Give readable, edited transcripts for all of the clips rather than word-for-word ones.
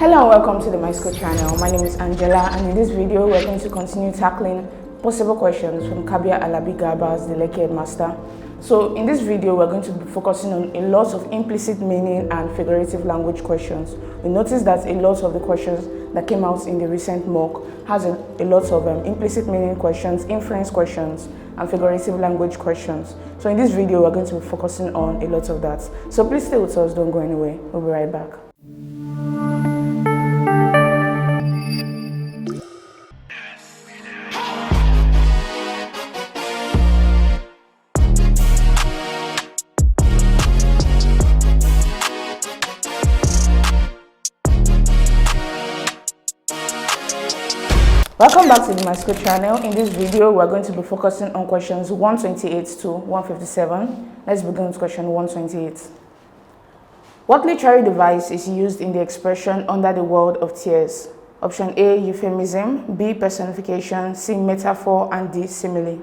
Hello and welcome to the Myschool channel. My name is Angela, and in this video we're going to continue tackling possible questions from Kabir Alabi Garba's The Lekki Headmaster. So in this video we're going to be focusing on a lot of implicit meaning and figurative language questions. We noticed that a lot of the questions that came out in the recent mock has a lot of implicit meaning questions, inference questions, and figurative language questions. So in this video we're going to be focusing on a lot of that. So please stay with us, don't go anywhere. We'll be right back. Welcome back to the Myschool channel. In this video, we're going to be focusing on questions 128 to 157. Let's begin with question 128. What literary device is used in the expression under the world of tears? Option A, euphemism, B, personification, C, metaphor, and D, simile.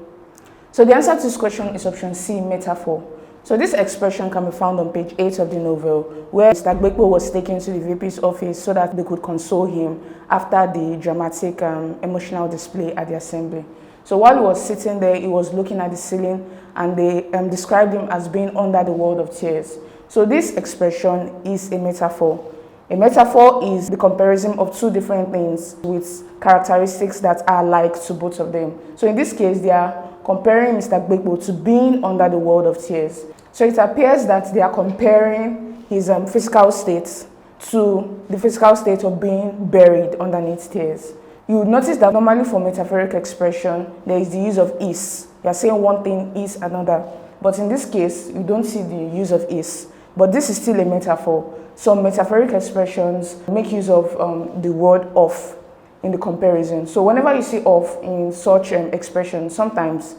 So the answer to this question is option C, metaphor. So this expression can be found on page 8 of the novel, where Mr. Gbekpo was taken to the VP's office so that they could console him after the dramatic emotional display at the assembly. So while he was sitting there, he was looking at the ceiling, and they described him as being under the world of tears. So this expression is a metaphor. A metaphor is the comparison of two different things with characteristics that are alike to both of them. So in this case, they are comparing Mr. Gbekpo to being under the world of tears. So it appears that they are comparing his physical state to the physical state of being buried underneath tears. You would notice that normally for metaphoric expression, there is the use of is. You are saying one thing is another. But in this case, you don't see the use of is. But this is still a metaphor. Some metaphoric expressions make use of the word of in the comparison. So whenever you see of in such expressions, sometimes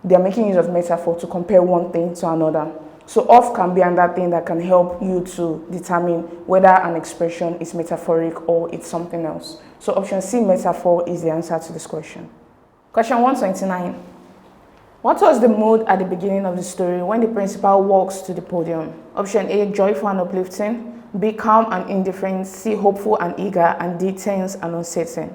they are making use of metaphor to compare one thing to another. So of can be another thing that can help you to determine whether an expression is metaphoric or it's something else. So option C, metaphor, is the answer to this question. Question 129. What was the mood at the beginning of the story when the principal walks to the podium? Option A, joyful and uplifting, B, calm and indifferent, C, hopeful and eager, and D, tense and uncertain.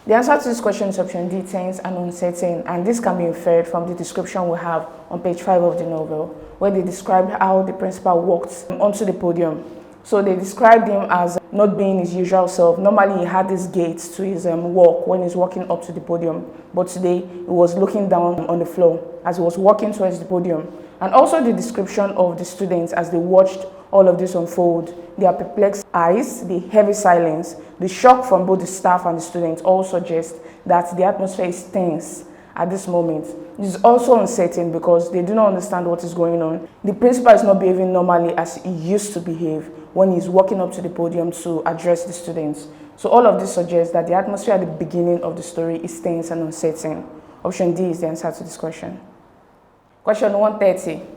The answer to this question is option D, tense and uncertain, and this can be inferred from the description we have on page 5 of the novel, where they described how the principal walked onto the podium. So they described him as not being his usual self. Normally he had this gait to his walk when he's walking up to the podium, but today he was looking down on the floor as he was walking towards the podium. And also the description of the students as they watched all of this unfold, their perplexed eyes, the heavy silence, the shock from both the staff and the students all suggest that the atmosphere is tense at this moment. It is also uncertain because they do not understand what is going on. The principal is not behaving normally as he used to behave when he's walking up to the podium to address the students. So all of this suggests that the atmosphere at the beginning of the story is tense and uncertain. Option D is the answer to this question. Question 130.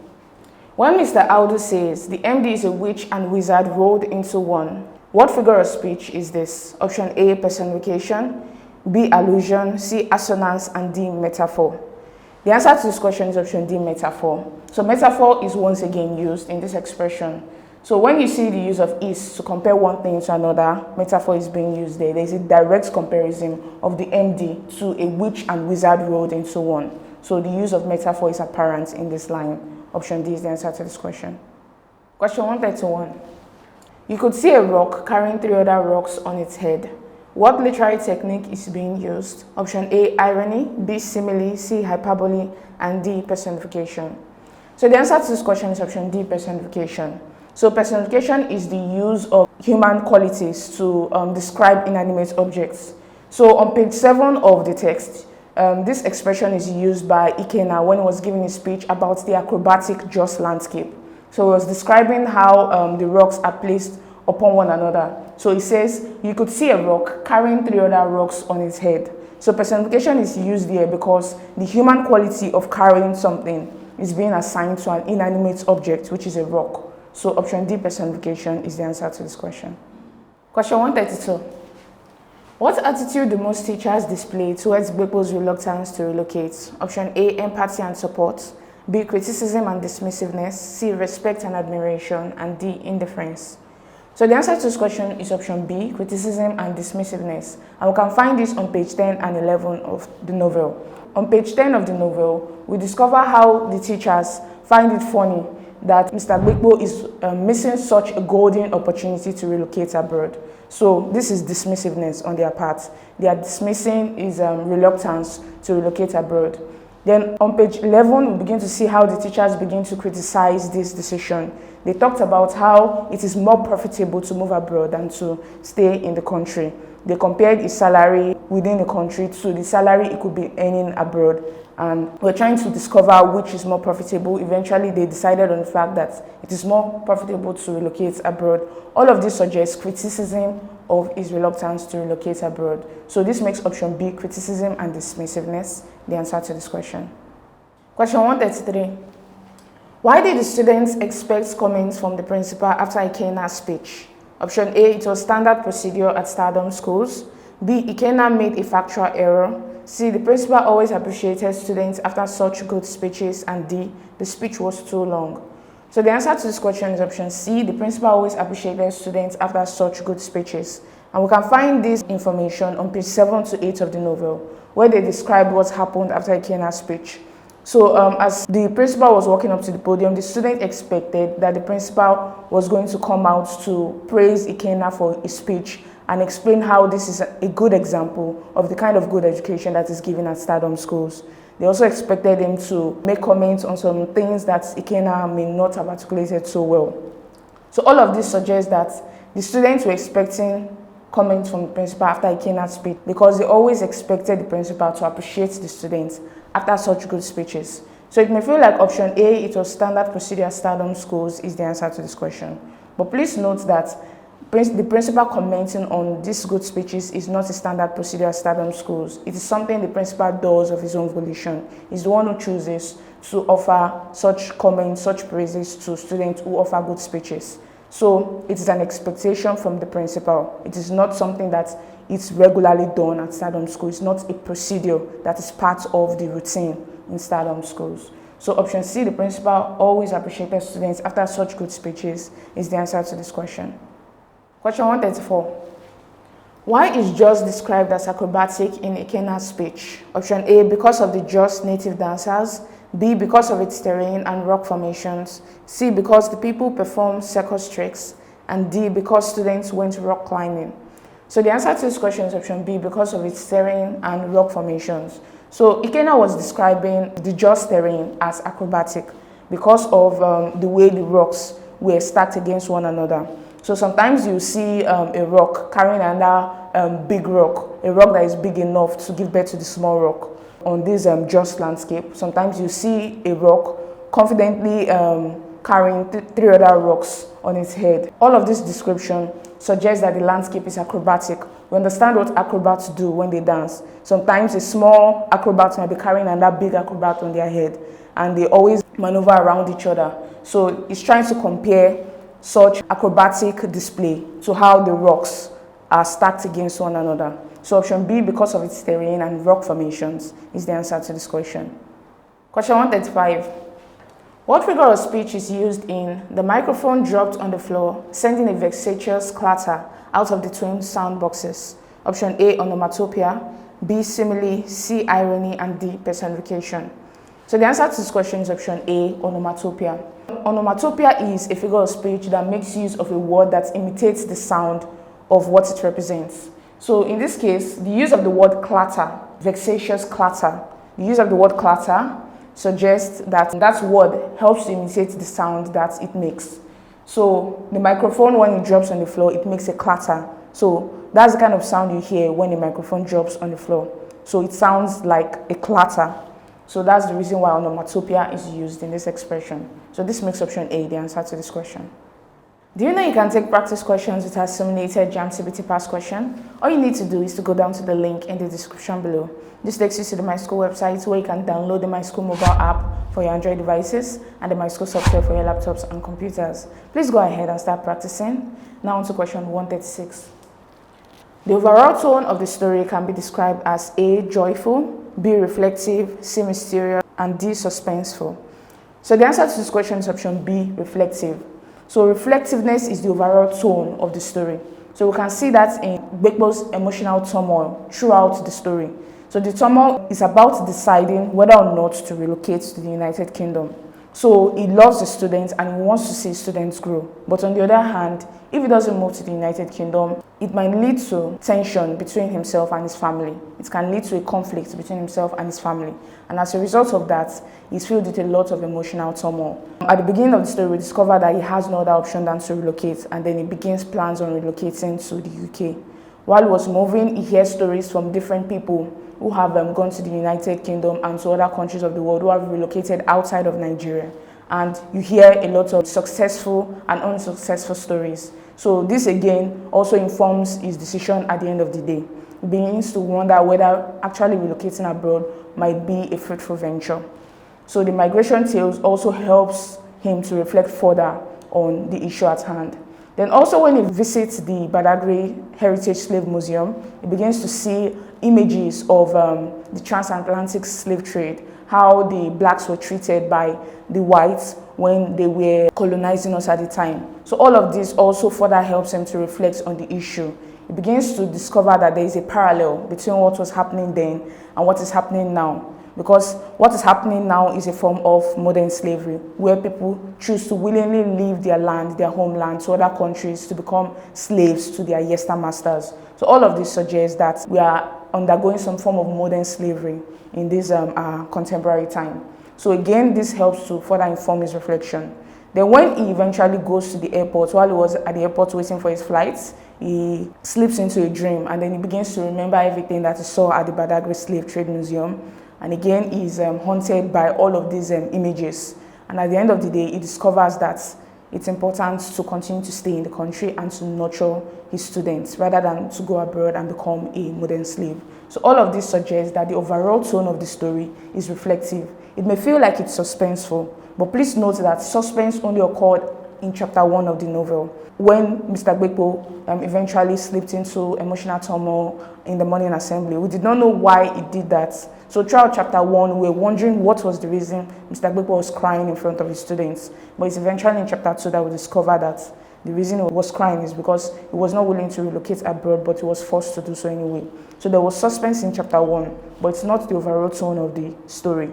When Mr. Audu says the MD is a witch and wizard rolled into one, what figure of speech is this? Option A, personification, B, allusion, C, assonance, and D, metaphor. The answer to this question is option D, metaphor. So metaphor is once again used in this expression. So when you see the use of is to compare one thing to another, metaphor is being used there. There is a direct comparison of the MD to a witch and wizard rolled into one. So the use of metaphor is apparent in this line. Option D is the answer to this question. Question 131. You could see a rock carrying 3 other rocks on its head. What literary technique is being used? Option A, irony, B, simile, C, hyperbole, and D, personification. So the answer to this question is option D, personification. So personification is the use of human qualities to describe inanimate objects. So on page 7 of the text, this expression is used by Ikenna when he was giving a speech about the acrobatic just landscape. So he was describing how the rocks are placed upon one another. So he says, you could see a rock carrying 3 other rocks on its head. So personification is used here because the human quality of carrying something is being assigned to an inanimate object, which is a rock. So option D, personification, is the answer to this question. Question 132. What attitude do most teachers display towards Gbekpo's reluctance to relocate? Option A, empathy and support, B, criticism and dismissiveness, C, respect and admiration, and D, indifference. So the answer to this question is option B, criticism and dismissiveness. And we can find this on page 10 and 11 of the novel. On page 10 of the novel, we discover how the teachers find it funny that Mr. Gbekpo is missing such a golden opportunity to relocate abroad. So this is dismissiveness on their part. They are dismissing his reluctance to relocate abroad. Then on page 11, we begin to see how the teachers begin to criticize this decision. They talked about how it is more profitable to move abroad than to stay in the country. They compared his salary within the country to the salary he could be earning abroad. And we're trying to discover which is more profitable. Eventually, they decided on the fact that it is more profitable to relocate abroad. All of this suggests criticism of his reluctance to relocate abroad. So this makes option B, criticism and dismissiveness, the answer to this question. Question 133. Why did the students expect comments from the principal after Ikenna's speech? Option A, it was standard procedure at Stardom schools. B, Ikenna made a factual error. C, the principal always appreciated students after such good speeches. And D, the speech was too long. So the answer to this question is option C, the principal always appreciated students after such good speeches. And we can find this information on page 7 to 8 of the novel, where they describe what happened after Ikenna's speech. So as the principal was walking up to the podium, the student expected that the principal was going to come out to praise Ikenna for his speech and explain how this is a good example of the kind of good education that is given at Stardom schools. They also expected him to make comments on some things that Ikenna may not have articulated so well. So all of this suggests that the students were expecting comments from the principal after Ikenna's speech because they always expected the principal to appreciate the students after such good speeches. So it may feel like option A, it was standard procedure at Stardom schools, is the answer to this question. But please note that the principal commenting on these good speeches is not a standard procedure at Stardom schools. It is something the principal does of his own volition. He's the one who chooses to offer such comments, such praises to students who offer good speeches. So it is an expectation from the principal. It is not something that is regularly done at Stardom schools. It's not a procedure that is part of the routine in Stardom schools. So option C, the principal always appreciated students after such good speeches, is the answer to this question. Question 134. Why is just described as acrobatic in Ikenna's speech? Option A, because of the just native dancers. B, because of its terrain and rock formations. C, because the people perform circus tricks. And D, because students went rock climbing. So the answer to this question is option B, because of its terrain and rock formations. So Ikenna was describing the just terrain as acrobatic because of the way the rocks were stacked against one another. So sometimes you see a rock carrying another big rock, a rock that is big enough to give birth to the small rock on this just landscape. Sometimes you see a rock confidently carrying three other rocks on its head. All of this description suggests that the landscape is acrobatic. We understand what acrobats do when they dance. Sometimes a small acrobat might be carrying another big acrobat on their head, and they always maneuver around each other. So it's trying to compare such acrobatic display to how the rocks are stacked against one another. So option B, because of its terrain and rock formations, is the answer to this question. Question 135. What figure of speech is used in "The microphone dropped on the floor, sending a vexatious clatter out of the twin sound boxes"? Option A, onomatopoeia. B, simile. C, irony. And D, personification. So the answer to this question is option A, onomatopoeia. Onomatopoeia is a figure of speech that makes use of a word that imitates the sound of what it represents. So in this case, the use of the word clatter, vexatious clatter, the use of the word clatter suggests that that word helps to imitate the sound that it makes. So the microphone, when it drops on the floor, it makes a clatter. So that's the kind of sound you hear when a microphone drops on the floor. So it sounds like a clatter. So that's the reason why onomatopoeia is used in this expression. So this makes option A the answer to this question. Do you know you can take practice questions with our simulated JAMB CBT past question? All you need to do is to go down to the link in the description below. This takes you to the Myschool website where you can download the Myschool mobile app for your Android devices and the Myschool software for your laptops and computers. Please go ahead and start practicing. Now on to question 136. The overall tone of the story can be described as A, joyful, B, reflective, C, mysterious, and D, suspenseful. So the answer to this question is option B, reflective. So reflectiveness is the overall tone of the story. So we can see that in Gbekpo's emotional turmoil throughout the story. So the turmoil is about deciding whether or not to relocate to the United Kingdom. So he loves the students and he wants to see students grow. But on the other hand, if he doesn't move to the United Kingdom, it might lead to tension between himself and his family. It can lead to a conflict between himself and his family. And as a result of that, he's filled with a lot of emotional turmoil. At the beginning of the story, we discover that he has no other option than to relocate, and then he begins plans on relocating to the UK. While he was moving, he hears stories from different people who have gone to the United Kingdom and to other countries of the world who have relocated outside of Nigeria. And you hear a lot of successful and unsuccessful stories. So this again also informs his decision at the end of the day. He begins to wonder whether actually relocating abroad might be a fruitful venture. So the migration tales also helps him to reflect further on the issue at hand. Then also when he visits the Badagry Heritage Slave Museum, he begins to see images of the transatlantic slave trade, how the blacks were treated by the whites when they were colonizing us at the time. So all of this also further helps him to reflect on the issue. He begins to discover that there is a parallel between what was happening then and what is happening now. Because what is happening now is a form of modern slavery, where people choose to willingly leave their land, their homeland, to other countries to become slaves to their masters. So all of this suggests that we are undergoing some form of modern slavery in this contemporary time. So again, this helps to further inform his reflection. Then when he eventually goes to the airport, while he was at the airport waiting for his flights, he slips into a dream, and then he begins to remember everything that he saw at the Badagry Slave Trade Museum. And again, he's haunted by all of these images. And at the end of the day, he discovers that it's important to continue to stay in the country and to nurture his students rather than to go abroad and become a modern slave. So all of this suggests that the overall tone of the story is reflective. It may feel like it's suspenseful, but please note that suspense only occurred in chapter 1 of the novel, when Mr. Gbekpo eventually slipped into emotional turmoil in the morning assembly. We did not know why he did that. So throughout chapter 1, we were wondering what was the reason Mr. Gbekpo was crying in front of his students. But it's eventually in chapter 2 that we discover that the reason he was crying is because he was not willing to relocate abroad, but he was forced to do so anyway. So there was suspense in chapter 1, but it's not the overall tone of the story.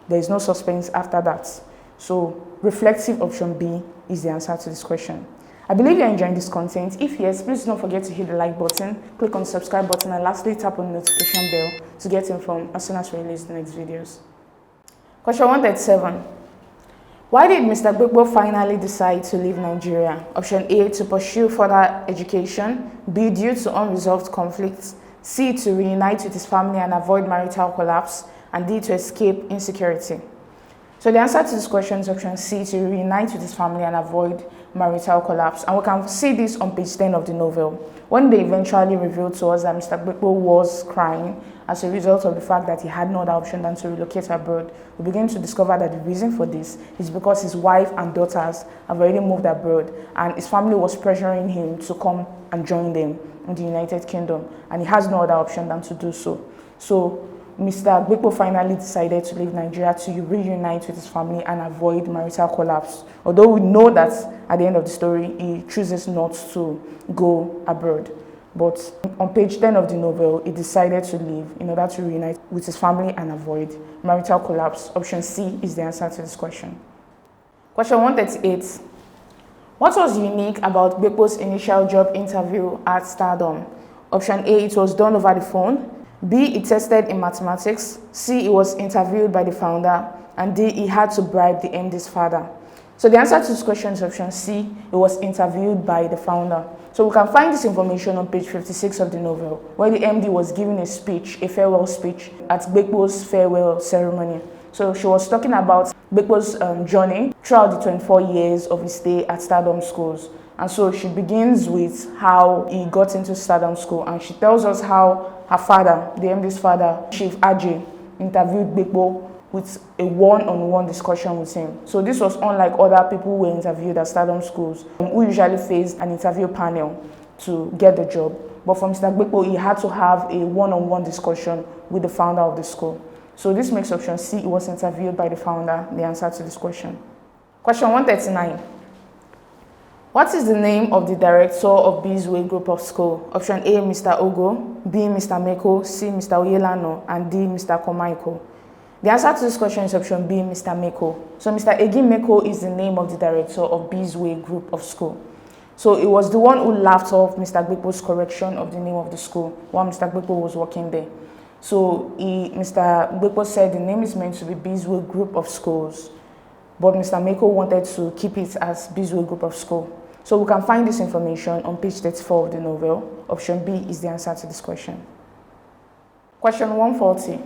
There is no suspense after that. So reflective option B is the answer to this question. I believe you're enjoying this content. If yes, please don't forget to hit the like button, click on the subscribe button, and lastly tap on the notification bell to get informed as soon as we release the next videos. Question 137. Why did Mr. Gbekpo finally decide to leave Nigeria? Option A, to pursue further education. B, due to unresolved conflicts. C, to reunite with his family and avoid marital collapse. And D, to escape insecurity. So the answer to this question is option C, to reunite with his family and avoid marital collapse. And we can see this on page 10 of the novel, when they eventually revealed to us that Mr. Gbekpo was crying as a result of the fact that he had no other option than to relocate abroad. We begin to discover that the reason for this is because his wife and daughters have already moved abroad, and his family was pressuring him to come and join them in the United Kingdom, and he has no other option than to do so. So Mr. Gbekpo finally decided to leave Nigeria to reunite with his family and avoid marital collapse. Although we know that at the end of the story, he chooses not to go abroad. But on page 10 of the novel, he decided to leave in order to reunite with his family and avoid marital collapse. Option C is the answer to this question. Question 138. What was unique about Gbekpo's initial job interview at Stardom? Option A, it was done over the phone. B, he tested in mathematics. C, he was interviewed by the founder. And D, he had to bribe the MD's father. So the answer to this question is option C, he was interviewed by the founder. So we can find this information on page 56 of the novel, where the MD was giving a speech, a farewell speech, at Gbekpo's farewell ceremony. So she was talking about Gbekpo's journey throughout the 24 years of his stay at Stardom schools. And so she begins with how he got into Stardom school, and she tells us how her father, the MD's father, Chief Ajay, interviewed Gbekpo with a one-on-one discussion with him. So this was unlike other people who were interviewed at Stardom schools, who usually faced an interview panel to get the job. But for Mr. Gbekpo, he had to have a one-on-one discussion with the founder of the school. So this makes option C, he was interviewed by the founder, the answer to this question. Question 139. What is the name of the director of B's Way Group of School? Option A, Mr. Ogo, B, Mr. Meko, C, Mr. Oyelano, and D, Mr. Komaiko. The answer to this question is option B, Mr. Meko. So Mr. Egi Meko is the name of the director of B's Way Group of School. So it was the one who laughed off Mr. Gbepo's correction of the name of the school while Mr. Gbepo was working there. So Mr. Gbepo said the name is meant to be B's Way Group of Schools, but Mr. Meko wanted to keep it as B's Way Group of School. So we can find this information on page 34 of the novel. Option B is the answer to this question. Question 140.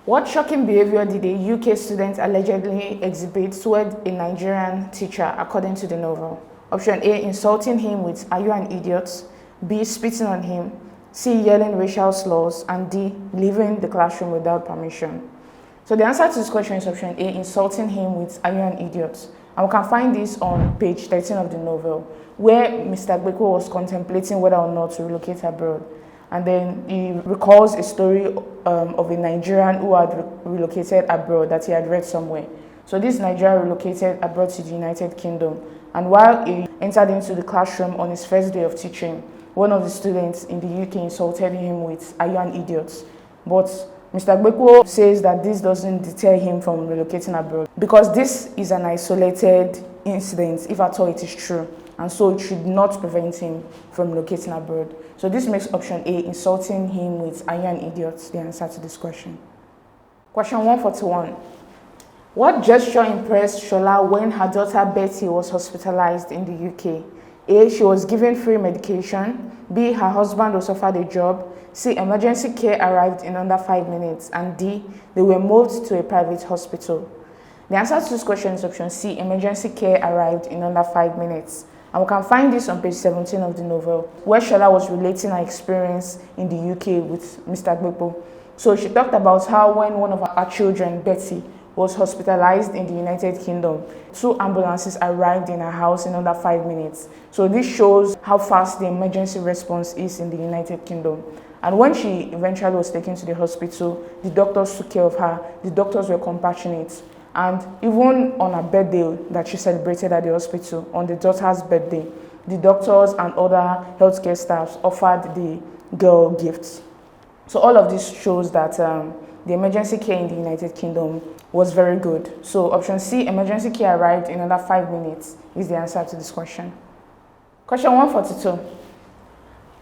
What shocking behavior did a UK student allegedly exhibit toward a Nigerian teacher according to the novel? Option A, insulting him with "Are you an idiot?" B, spitting on him, C, yelling racial slurs, and D, leaving the classroom without permission. So the answer to this question is option A, insulting him with "Are you an idiot?" And we can find this on page 13 of the novel, where Mr. Gbeko was contemplating whether or not to relocate abroad. And then he recalls a story of a Nigerian who had relocated abroad that he had read somewhere. So this Nigerian relocated abroad to the United Kingdom. And while he entered into the classroom on his first day of teaching, one of the students in the UK insulted him with "Are you an idiot?" But Mr. Gbeko says that this doesn't deter him from relocating abroad because this is an isolated incident, if at all it is true, and so it should not prevent him from relocating abroad. So this makes option A, insulting him with "Are you an idiot?" the answer to this question. Question 141. What gesture impressed Shola when her daughter Betty was hospitalized in the UK? A, she was given free medication. B, her husband was offered a job. C, emergency care arrived in under 5 minutes. And D, they were moved to a private hospital. The answer to this question is option C, emergency care arrived in under 5 minutes. And we can find this on page 17 of the novel, where Shola was relating her experience in the UK with Mr. Gbepo. So she talked about how when one of her children, Betty, was hospitalized in the United Kingdom, 2 ambulances arrived in her house in under 5 minutes. So this shows how fast the emergency response is in the United Kingdom. And when she eventually was taken to the hospital, the doctors took care of her. The doctors were compassionate. And even on her birthday that she celebrated at the hospital, on the daughter's birthday, the doctors and other healthcare staffs offered the girl gifts. So all of this shows that the emergency care in the United Kingdom was very good. So option C, emergency care arrived in under 5 minutes, is the answer to this question. Question 142.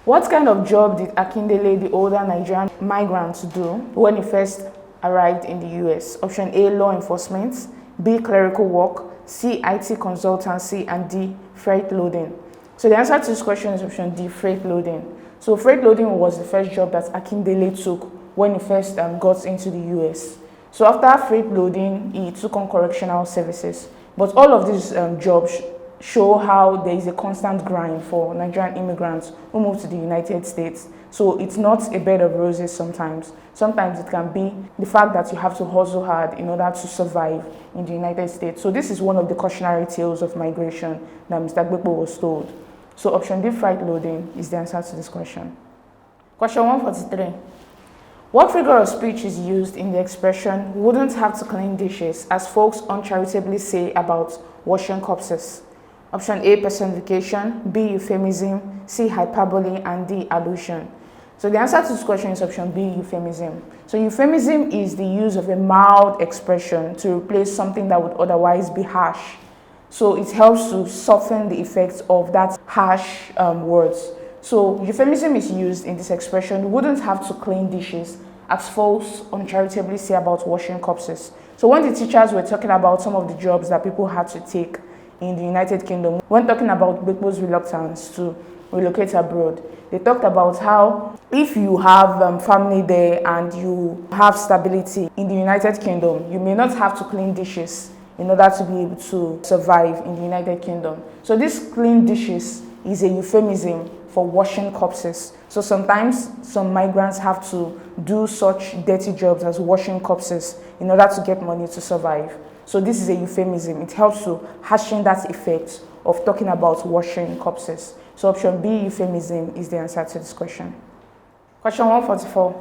What kind of job did Akindele, the older Nigerian migrant, do when he first arrived in the US? Option A, law enforcement. B, clerical work. C, IT consultancy. And D, freight loading. So the answer to this question is option D, freight loading. So freight loading was the first job that Akindele took when he first got into the US. So after freight loading, he took on correctional services. But all of these jobs show how there is a constant grind for Nigerian immigrants who move to the United States. So it's not a bed of roses sometimes. Sometimes it can be the fact that you have to hustle hard in order to survive in the United States. So this is one of the cautionary tales of migration that Mr. Gbepo was told. So option D, freight loading, is the answer to this question. Question 143. What figure of speech is used in the expression "wouldn't have to clean dishes," as folks uncharitably say about washing corpses? Option A, personification. B, euphemism. C, hyperbole. And D, allusion. So the answer to this question is option B, euphemism. So euphemism is the use of a mild expression to replace something that would otherwise be harsh. So it helps to soften the effects of that harsh words. So euphemism is used in this expression, "wouldn't have to clean dishes," as folks uncharitably say about washing corpses. So when the teachers were talking about some of the jobs that people had to take in the United Kingdom, when talking about Gbepo's reluctance to relocate abroad, they talked about how if you have family there and you have stability in the United Kingdom, you may not have to clean dishes in order to be able to survive in the United Kingdom. So this clean dishes is a euphemism for washing corpses. So sometimes some migrants have to do such dirty jobs as washing corpses in order to get money to survive. So this is a euphemism. It helps to hasten that effect of talking about washing corpses. So option B, euphemism, is the answer to this question. Question 144.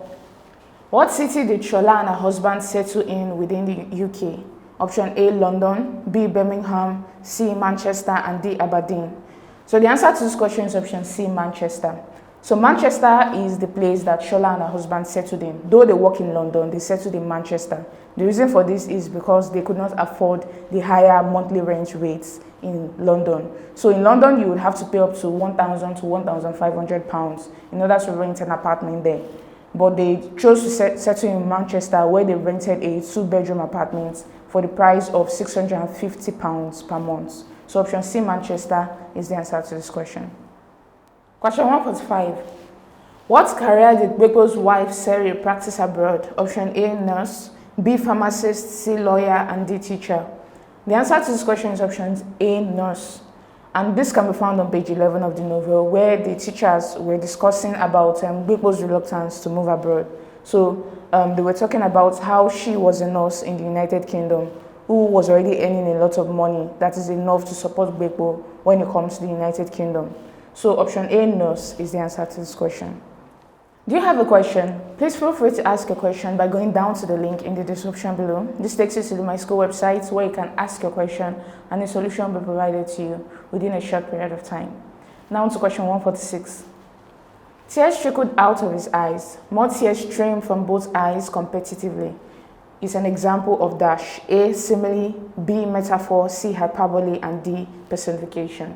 What city did Shola and her husband settle in within the UK? Option A, London, B, Birmingham, C, Manchester, and D, Aberdeen. So the answer to this question is option C, Manchester. So Manchester is the place that Shola and her husband settled in. Though they work in London, they settled in Manchester. The reason for this is because they could not afford the higher monthly rent rates in London. So in London, you would have to pay up to £1,000 to £1,500 in order to rent an apartment there. But they chose to settle in Manchester, where they rented a 2-bedroom apartment for the price of £650 per month. So option C, Manchester, is the answer to this question. Question 145. What career did Gbekpo's wife Seri practice abroad? Option A, nurse, B, pharmacist, C, lawyer, and D, teacher. The answer to this question is option A, nurse. And this can be found on page 11 of the novel, where the teachers were discussing about Gbekpo's reluctance to move abroad. So they were talking about how she was a nurse in the United Kingdom who was already earning a lot of money that is enough to support Gbekpo when it comes to the United Kingdom. So option A, nurse, is the answer to this question. Do you have a question? Please feel free to ask a question by going down to the link in the description below. This takes you to the Myschool website where you can ask your question and a solution will be provided to you within a short period of time. Now to question 146. Tears trickled out of his eyes. More tears streamed from both eyes competitively. Is an example of dash. A, simile, B, metaphor, C, hyperbole, and D, personification.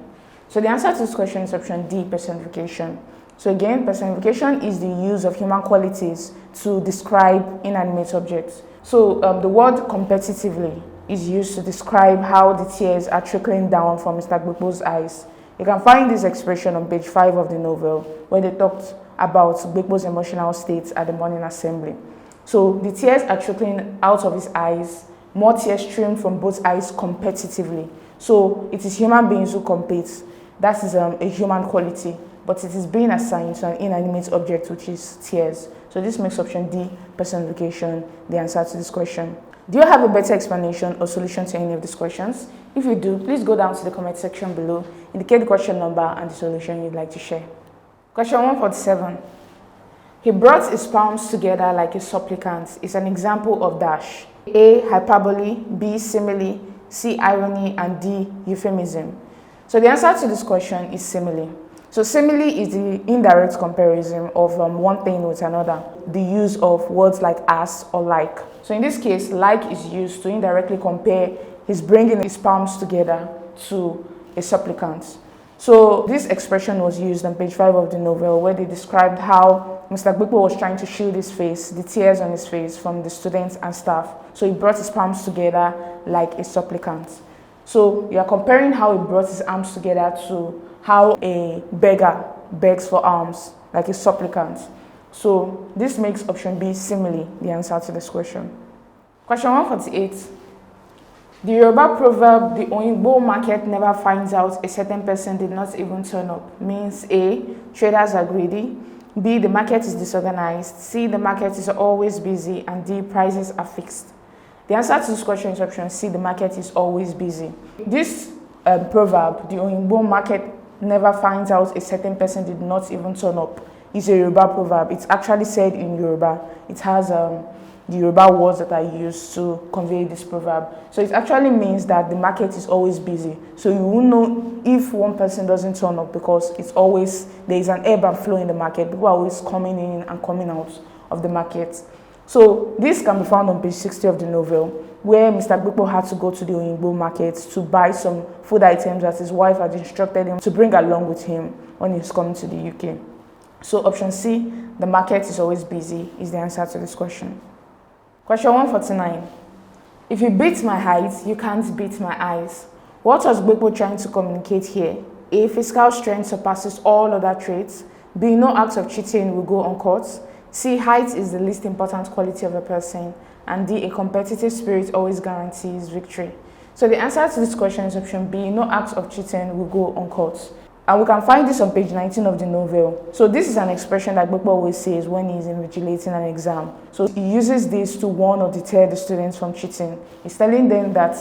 So the answer to this question is option D, personification. So again, personification is the use of human qualities to describe inanimate objects. So the word competitively is used to describe how the tears are trickling down from Mr. Gbekpo's eyes. You can find this expression on page 5 of the novel, where they talked about Gbekpo's emotional state at the morning assembly. So the tears are trickling out of his eyes. More tears stream from both eyes competitively. So it is human beings who compete. That is a human quality, but it is being assigned to an inanimate object, which is tears. So this makes option D, personification, the answer to this question. Do you have a better explanation or solution to any of these questions? If you do, please go down to the comment section below, indicate the question number and the solution you'd like to share. Question 147. He brought his palms together like a supplicant is an example of dash. A, hyperbole, B, simile, C, irony, and D, euphemism. So the answer to this question is simile. So simile is the indirect comparison of one thing with another, the use of words like as or like. So in this case, like is used to indirectly compare his bringing his palms together to a supplicant. So this expression was used on page 5 of the novel, where they described how Mr. Gbekpo was trying to shield his face, the tears on his face, from the students and staff. So he brought his palms together like a supplicant. So you are comparing how he brought his arms together to how a beggar begs for alms, like a supplicant. So this makes option B, simile, the answer to this question. Question 148. The Yoruba proverb, the Oyinbo market never finds out a certain person did not even turn up, means A, traders are greedy, B, the market is disorganized, C, the market is always busy, and D, prices are fixed. The answer to this question is option C, the market is always busy. This proverb, the Oyinbo market never finds out a certain person did not even turn up, is a Yoruba proverb. It's actually said in Yoruba. It has the Yoruba words that are used to convey this proverb. So it actually means that the market is always busy. So you won't know if one person doesn't turn up, because it's always, there is an ebb and flow in the market. People are always coming in and coming out of the market. So this can be found on page 60 of the novel, where Mr. Gbekpo had to go to the Oyinbo market to buy some food items that his wife had instructed him to bring along with him when he was coming to the UK. So option C, the market is always busy, is the answer to this question. Question 149. If you beat my height, you can't beat my eyes. What was Gbekpo trying to communicate here? A, physical strength surpasses all other traits. B, no act of cheating will go uncaught. C, height is the least important quality of a person. And D, a competitive spirit always guarantees victory. So the answer to this question is option B, no act of cheating will go uncaught. And we can find this on page 19 of the novel. So this is an expression that Gbekpo always says when he's invigilating an exam. So he uses this to warn or deter the students from cheating. He's telling them that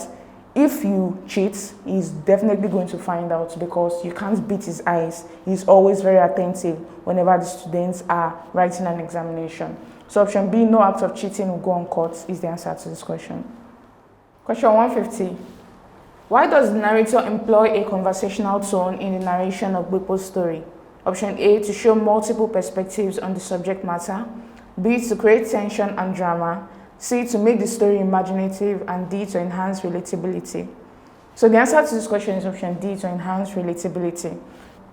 if you cheat, he's definitely going to find out, because you can't beat his eyes. He's always very attentive whenever the students are writing an examination. So option B, no act of cheating will go uncaught, is the answer to this question. Question 150. Why does the narrator employ a conversational tone in the narration of Gbekpo's story? Option A, to show multiple perspectives on the subject matter. B, to create tension and drama. C, to make the story imaginative. And D, to enhance relatability. So the answer to this question is option D, to enhance relatability.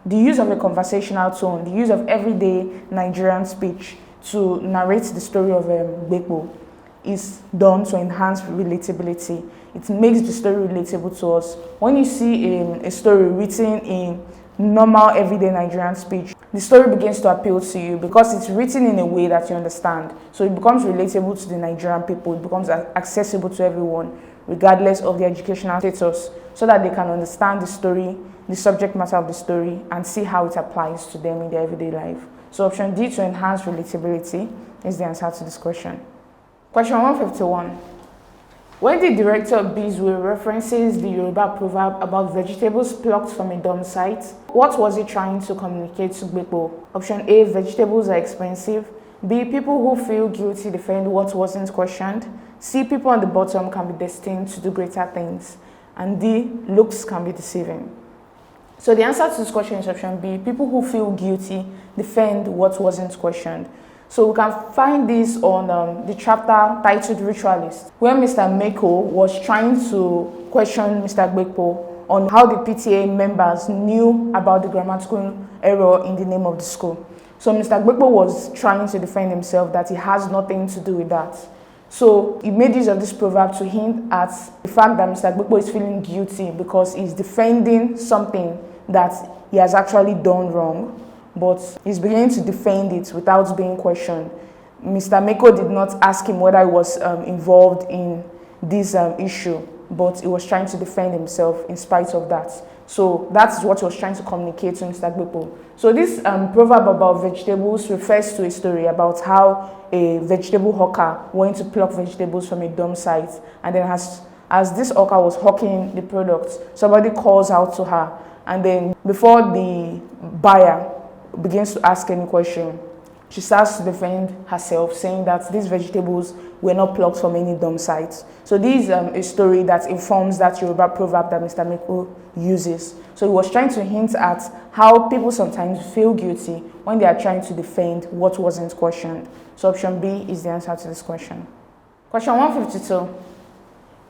The use of a conversational tone, the use of everyday Nigerian speech to narrate the story of Gbekpo is done to enhance relatability. It makes the story relatable to us. When you see a story written in normal everyday Nigerian speech, the story begins to appeal to you because it's written in a way that you understand. So it becomes relatable to the Nigerian people. It becomes accessible to everyone, regardless of their educational status, so that they can understand the story, the subject matter of the story, and see how it applies to them in their everyday life. So option D, to enhance relatability, is the answer to this question. Question 151. When the director of Bizwe references the Yoruba proverb about vegetables plucked from a dump site, what was he trying to communicate to Gbekpo? Option A, vegetables are expensive. B, people who feel guilty defend what wasn't questioned. C, people on the bottom can be destined to do greater things. And D, looks can be deceiving. So the answer to this question is option B, people who feel guilty defend what wasn't questioned. So we can find this on the chapter titled Ritualist, where Mr. Meko was trying to question Mr. Gbekpo on how the PTA members knew about the grammatical error in the name of the school. So Mr. Gbekpo was trying to defend himself that he has nothing to do with that. So he made use of this proverb to hint at the fact that Mr. Gbekpo is feeling guilty because he's defending something that he has actually done wrong, but he's beginning to defend it without being questioned. Mr. Meko did not ask him whether he was involved in this issue, but he was trying to defend himself in spite of that. So that's what he was trying to communicate to Mr. Gbekpo. So this proverb about vegetables refers to a story about how a vegetable hawker went to pluck vegetables from a dump site, and then as this hawker was hawking the product, somebody calls out to her, and then before the buyer begins to ask any question, she starts to defend herself, saying that these vegetables were not plucked from any dump sites. So this is a story that informs that Yoruba proverb that Mr. Meko uses. So he was trying to hint at how people sometimes feel guilty when they are trying to defend what wasn't questioned. So option B is the answer to this question. Question 152.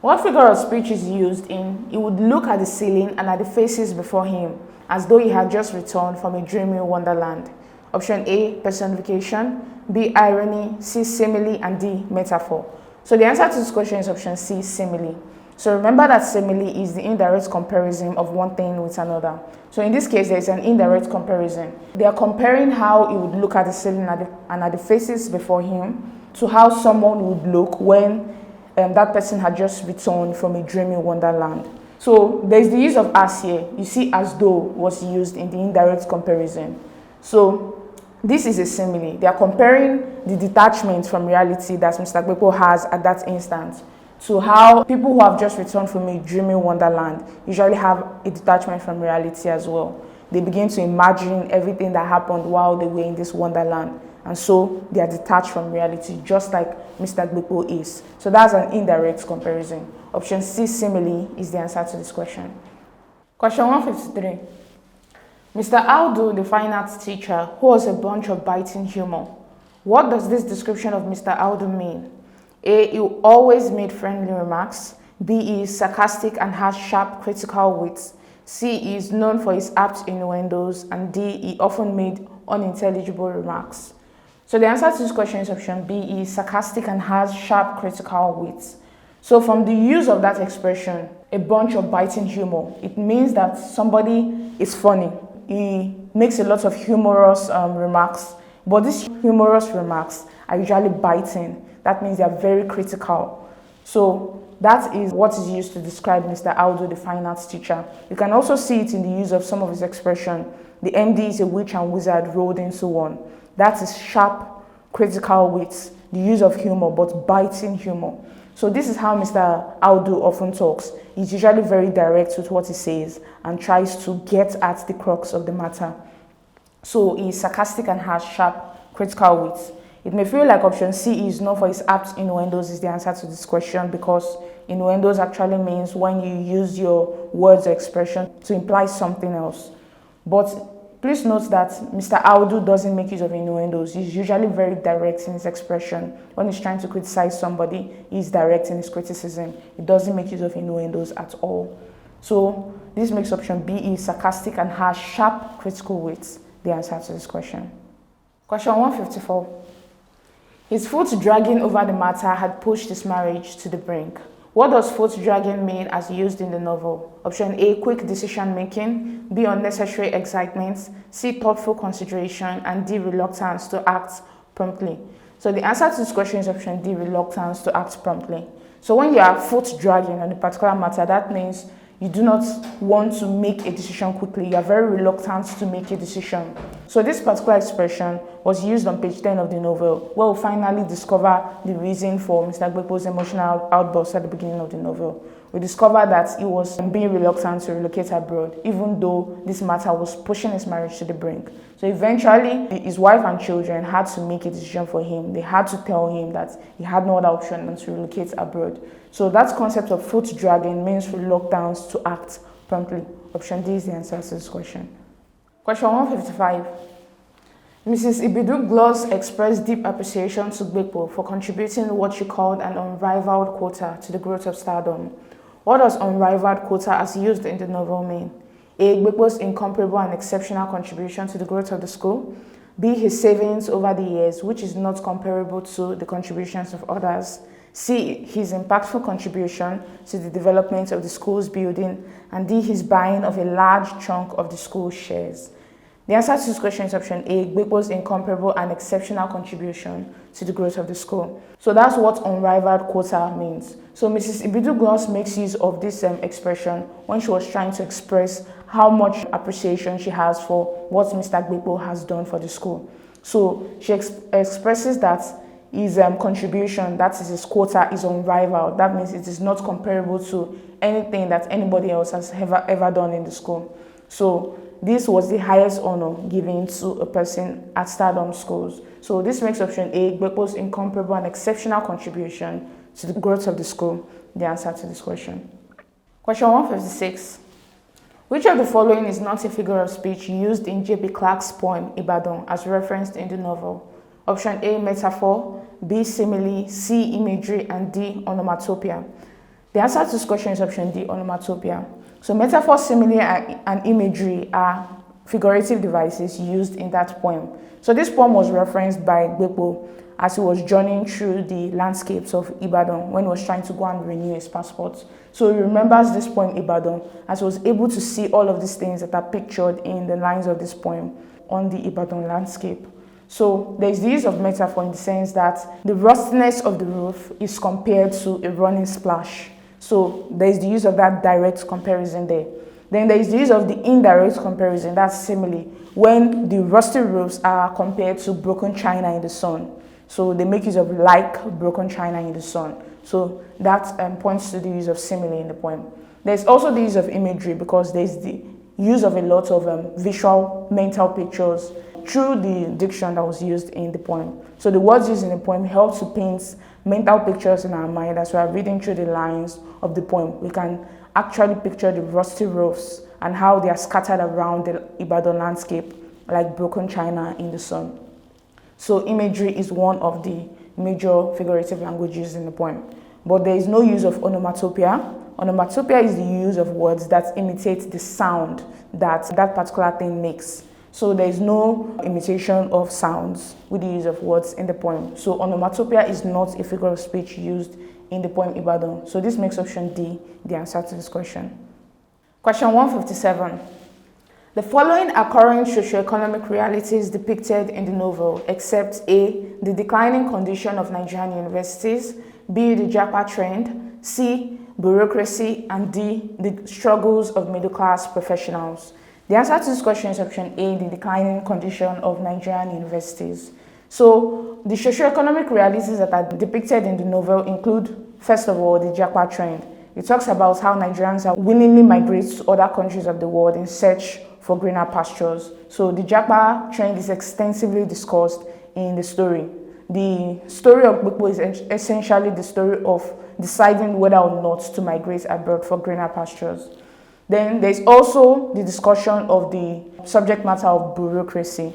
What figure of speech is used in "He would look at the ceiling and at the faces before him, as though he had just returned from a dreamy wonderland"? Option A, personification. B, irony. C, simile. And D, metaphor. So the answer to this question is option C, simile. So remember that simile is the indirect comparison of one thing with another. So in this case, there is an indirect comparison. They are comparing how he would look at the ceiling and at the faces before him to how someone would look when that person had just returned from a dreamy wonderland. So there's the use of as here. You see as though was used in the indirect comparison. So this is a simile. They are comparing the detachment from reality that Mr. Gbekpo has at that instant to how people who have just returned from a dreamy wonderland usually have a detachment from reality as well. They begin to imagine everything that happened while they were in this wonderland. And so they are detached from reality, just like Mr. Gbekpo is. So that's an indirect comparison. Option C, simile, is the answer to this question. Question 153. Mr. Audu, the fine arts teacher, who was a bunch of biting humor. What does this description of Mr. Audu mean? A, he always made friendly remarks. B, he is sarcastic and has sharp critical wit. C, he is known for his apt innuendos. And D, he often made unintelligible remarks. So the answer to this question is option B, he is sarcastic and has sharp critical wit. So from the use of that expression, a bunch of biting humor, it means that somebody is funny. He makes a lot of humorous remarks, but these humorous remarks are usually biting. That means they are very critical. So that is what is used to describe Mr. Audu, the fine arts teacher. You can also see it in the use of some of his expression. The MD is a witch and wizard rolled and so on. That is sharp, critical wit, the use of humor, but biting humor. So this is how Mr. Audu often talks. He's usually very direct with what he says and tries to get at the crux of the matter. So he's sarcastic and has sharp, critical wit. It may feel like option C is known for his apt innuendos is the answer to this question because innuendos actually means when you use your words or expression to imply something else. But please note that Mr. Audu doesn't make use of innuendos. He's usually very direct in his expression. When he's trying to criticize somebody, he's direct in his criticism. He doesn't make use of innuendos at all. So this makes option B is sarcastic and has sharp critical weight. The answer to this question. Question 154. His foot dragging over the matter had pushed his marriage to the brink. What does foot dragging mean as used in the novel? Option A, quick decision making, B, unnecessary excitement, C, thoughtful consideration, and D, reluctance to act promptly. So the answer to this question is option D, reluctance to act promptly. So when you are foot dragging on a particular matter, that means you do not want to make a decision quickly. You are very reluctant to make a decision. So this particular expression was used on page 10 of the novel, where we finally discover the reason for Mr. Gbepo's emotional outburst at the beginning of the novel. We discover that he was being reluctant to relocate abroad, even though this matter was pushing his marriage to the brink. So eventually, his wife and children had to make a decision for him. They had to tell him that he had no other option than to relocate abroad. So that concept of foot dragging means reluctance to act promptly. Option D is the answer to this question. Question 155. Mrs. Ibidu-Gloss expressed deep appreciation to Gbepo for contributing what she called an unrivaled quota to the growth of stardom. What does unrivaled quota as used in the novel mean? A, Gbepo's incomparable and exceptional contribution to the growth of the school. B, his savings over the years, which is not comparable to the contributions of others. C, his impactful contribution to the development of the school's building. And D, his buying of a large chunk of the school shares. The answer to this question is option A, Gbepo's incomparable and exceptional contribution to the growth of the school. So that's what unrivaled quota means. So Mrs. Ibidu-Gloss makes use of this expression when she was trying to express how much appreciation she has for what Mr. Gbepo has done for the school. So she expresses that his contribution, that is his quota, is unrivaled. That means it is not comparable to anything that anybody else has ever done in the school. So this was the highest honor given to a person at Stardom schools. So this makes option A, Gbepo's incomparable and exceptional contribution to the growth of the school, the answer to this question. Question 156. Which of the following is not a figure of speech used in J.P. Clark's poem Ibadan as referenced in the novel? Option A, metaphor, B, simile, C, imagery, and D, onomatopoeia. The answer to this question is option D, onomatopoeia. So metaphor, simile, and imagery are figurative devices used in that poem. So this poem was referenced by Gbepo as he was journeying through the landscapes of Ibadan when he was trying to go and renew his passport. So he remembers this poem Ibadan as he was able to see all of these things that are pictured in the lines of this poem on the Ibadan landscape. So there's the use of metaphor in the sense that the rustiness of the roof is compared to a running splash. So there's the use of that direct comparison there. Then there is the use of the indirect comparison, that's simile, when the rusty roofs are compared to broken china in the sun. So they make use of like broken china in the sun. So that points to the use of simile in the poem. There's also the use of imagery because there's the use of a lot of visual mental pictures through the diction that was used in the poem. So the words used in the poem help to paint mental pictures in our mind as we are reading through the lines of the poem. We can actually picture the rusty roofs and how they are scattered around the Ibadan landscape like broken china in the sun. So imagery is one of the major figurative languages in the poem. But there is no use of onomatopoeia. Onomatopoeia is the use of words that imitate the sound that that particular thing makes. So there is no imitation of sounds with the use of words in the poem. So onomatopoeia is not a figure of speech used in the poem Ibadan. So this makes option D the answer to this question. Question 157. The following are current socio-economic realities depicted in the novel, except A, the declining condition of Nigerian universities, B, the JAPA trend, C, bureaucracy, and D, the struggles of middle-class professionals. The answer to this question is option A, the declining condition of Nigerian universities. So the socio-economic realities that are depicted in the novel include, first of all, the JAPA trend. It talks about how Nigerians are willingly migrate to other countries of the world in search for greener pastures. So the JAPA trend is extensively discussed in the story. The story of Gbogbo is essentially the story of deciding whether or not to migrate abroad for greener pastures. Then there's also the discussion of the subject matter of bureaucracy.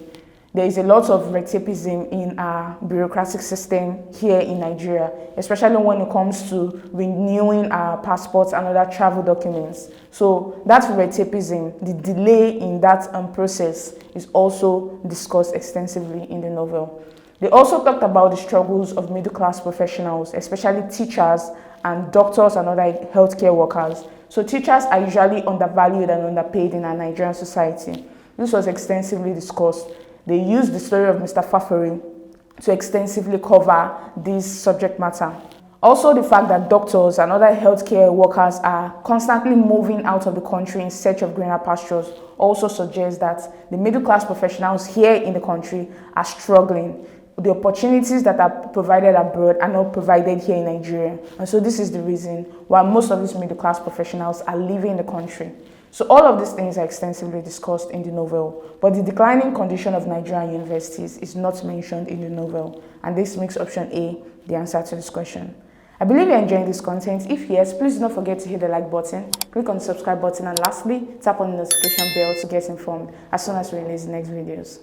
There is a lot of red tapeism in our bureaucratic system here in Nigeria, especially when it comes to renewing our passports and other travel documents. So that red tapeism, the delay in that process is also discussed extensively in the novel. They also talked about the struggles of middle-class professionals, especially teachers and doctors and other healthcare workers. So teachers are usually undervalued and underpaid in our Nigerian society. This was extensively discussed. They used the story of Mr. Fafuri to extensively cover this subject matter. Also, the fact that doctors and other healthcare workers are constantly moving out of the country in search of greener pastures also suggests that the middle-class professionals here in the country are struggling. The opportunities that are provided abroad are not provided here in Nigeria. And so this is the reason why most of these middle-class professionals are leaving the country. So all of these things are extensively discussed in the novel, but the declining condition of Nigerian universities is not mentioned in the novel, and this makes option A the answer to this question. I believe you're enjoying this content. If yes, please do not forget to hit the like button, click on the subscribe button, and lastly, tap on the notification bell to get informed as soon as we release the next videos.